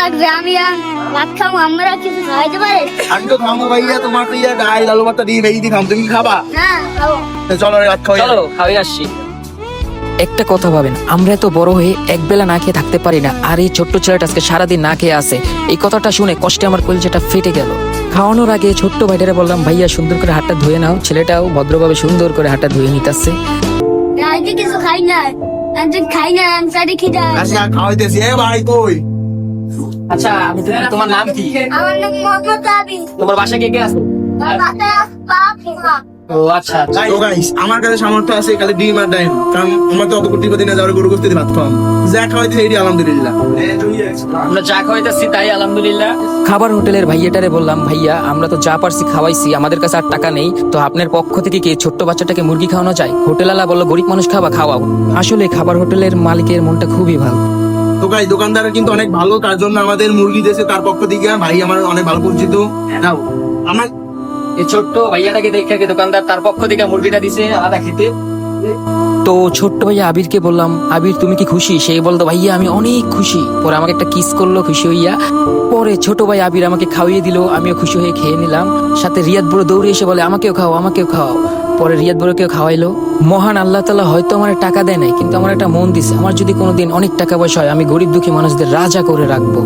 লাগবে, আমি আর ভাত খাবো, আমরা কিছু খাওয়াইতে পারে? আমি তো খাবো ভাইয়া, তোমার তো ইয়া ডাল আলু ভর্তা দিয়ে ভেজে দিয়ে খাম, তুমি কি খাবা? না খাবো। তো চলো ভাত খাওয়াই। চলো খাওয়াই আসছি। একটা কথা ভাবেন, আমরা এত বড় হয়ে একবেলা না খেয়ে থাকতে পারি না, আর এই ছোট্ট ছেলেটা আজকে সারাদিন না খেয়ে আছে। এই কথাটা শুনে কষ্টে আমার কলিজাটা ফেটে গেল। খাওয়ানোর আগে ছোট্ট ভাইটারে বললাম, ভাইয়া সুন্দর করে হাতটা ধুয়ে নাও। ছেলেটাও ভদ্রভাবে সুন্দর করে হাতটা ধুয়ে নিতেছে। আজকে কিছু খাই না, আজকে খাই না, আমি সাথে খিদা। আচ্ছা খাওয়াইতেছি। এ ভাই কই? আচ্ছা তোমার নাম কি? আমার নাম মোহাম্মদ আবিদ। তোমার বাসা কে কে আছে? আমার বাসায় বাপ মা। ও আচ্ছা। তো গাইস, আমার কাছে সামর্থ্য আছে খালি ডিম আর ডাইম, কারণ আমার তো অত কোটি কোটি না যাওয়ার গরু গোস্ত দিয়ে ভাত খাওয়াম। যা খাওয়াইতেছি এটি আলহামদুলিল্লাহ। আমরা যা খাওয়াইতেছি তাই আলহামদুলিল্লাহ। খাবার হোটেলের ভাইয়াটারে বললাম, ভাইয়া আমরা তো যা পারছি খাওয়াইছি, আমাদের কাছে আর টাকা নেই, তো আপনার পক্ষ থেকে কি ছোট্ট বাচ্চাটাকে মুরগি খাওয়ানো যায়? হোটেলওয়ালা বললো, গরিব মানুষ খাওয়াও। আসলে খাবার হোটেলের মালিকের মনটা খুবই ভালো। তো গাইস, দোকানদার কিন্তু অনেক ভালো, তার জন্য আমাদের মুরগি দিয়েছে তার পক্ষ থেকে। ভাই আমার অনেক ভালো পরিচিত। নাও আমার এই ছোট্ট ভাইয়াটাকে দেখে দোকানদার তার পক্ষ থেকে মুরগিটা দিছে আলাদা খেতে। তো ছোট্ট ভাইয়া আবিরকে বললাম, আবির তুমি কি খুশি? সে বলতো, ভাইয়া আমি অনেক খুশি। পরে আমাকে একটা কিস করলো খুশি হইয়া। পরে ছোট ভাই আবির আমাকে খাওয়িয়ে দিল, আমিও খুশি হয়ে খেয়ে নিলাম। সাথে রিয়াদ বুড়ো দৌড়ে এসে বলে, আমাকেও খাও, আমাকেও খাও। পরে রিয়াদ বুড়োকেও খাওয়াইলো। মহান আল্লাহ তাআলা হয়তো আমার টাকা দেয় নাই, কিন্তু আমার একটা মন দিছে। আমার যদি কোনোদিন অনেক টাকা পয়সা হয়, আমি গরিব দুঃখী মানুষদের রাজা করে রাখবো।